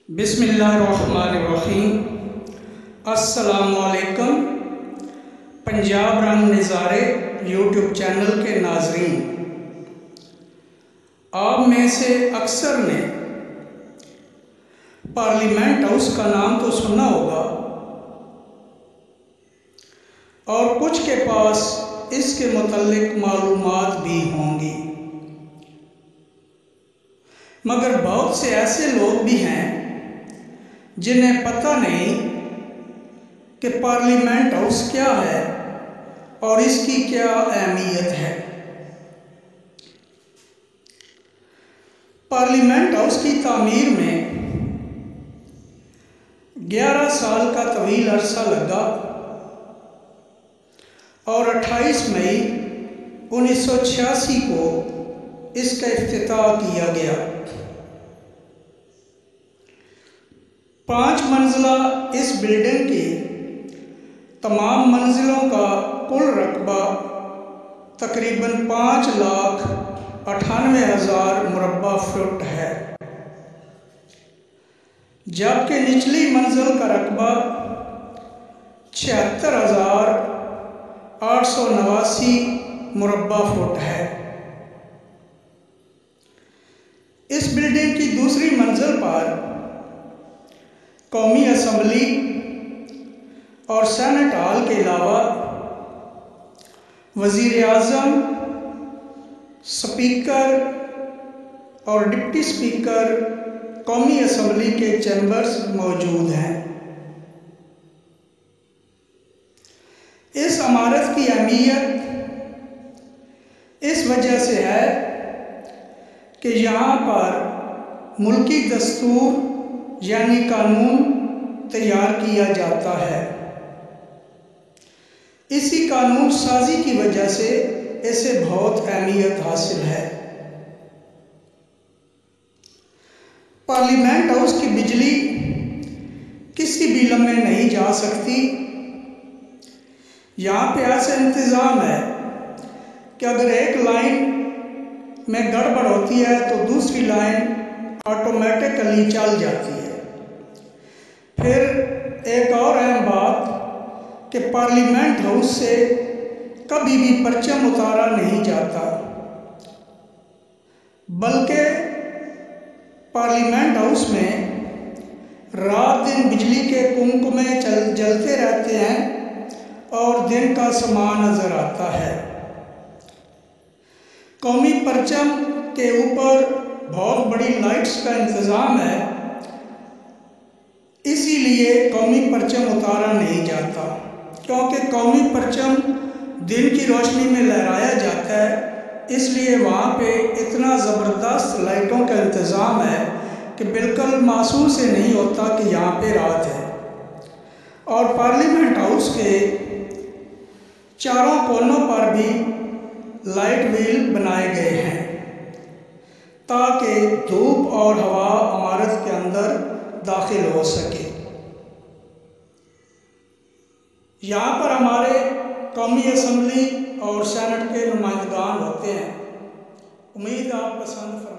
बिस्मिल्लाहिर्रहमानिर्रहीम। अस्सलामुअलैकुम। पंजाब रंग नज़ारे यूट्यूब चैनल के नाजरीन, आप में से अक्सर ने पार्लियामेंट हाउस का नाम तो सुना होगा और कुछ के पास इसके मुतल्लिक मालूमात भी होंगी, मगर बहुत से ऐसे लोग भी हैं जिन्हें पता नहीं कि पार्लियामेंट हाउस क्या है और इसकी क्या अहमियत है। पार्लियामेंट हाउस की तामीर में 11 साल का तवील अरसा लगा और 28 मई 1986 को इसका इफ्तिताह किया गया। 5 मंजिला इस बिल्डिंग की तमाम मंजिलों का कुल रकबा तकरीबन 5,98,000 मुरब्बा फुट है, जबकि निचली मंजिल का रकबा 76,889 मुरब्बा फुट है। इस बिल्डिंग की दूसरी मंजिल पर कौमी असम्बली और सेनेट हॉल के अलावा वज़ीर आज़म, स्पीकर और डिप्टी स्पीकर कौमी असम्बली के चैम्बर्स मौजूद हैं। इस इमारत की अहमियत इस वजह से है कि यहाँ पर मुल्की दस्तूर यानी कानून तैयार किया जाता है। इसी कानून साजी की वजह से इसे बहुत अहमियत हासिल है। पार्लियामेंट हाउस की बिजली किसी भी लम्हे नहीं जा सकती। यहाँ पे ऐसा इंतज़ाम है कि अगर एक लाइन में गड़बड़ होती है तो दूसरी लाइन ऑटोमेटिकली चल जाती है। फिर एक और अहम बात कि पार्लियामेंट हाउस से कभी भी परचम उतारा नहीं जाता, बल्कि पार्लियामेंट हाउस में रात दिन बिजली के कुमकुमे जलते रहते हैं और दिन का समा नज़र आता है। कौमी परचम के ऊपर बहुत बड़ी लाइट्स का इंतज़ाम है, इसीलिए कौमी परचम उतारा नहीं जाता, क्योंकि कौमी परचम दिन की रोशनी में लहराया जाता है। इसलिए वहाँ पे इतना ज़बरदस्त लाइटों का इंतज़ाम है कि बिल्कुल महसूस ही नहीं होता कि यहाँ पे रात है। और पार्लियामेंट हाउस के चारों कोनों पर भी लाइट व्हील बनाए गए हैं ताकि धूप और हवा इमारत के अंदर दाखिल हो सके। यहाँ पर हमारे कौमी असम्बली और सेनेट के नुमाइंदगान होते हैं। उम्मीद आप पसंद फरमा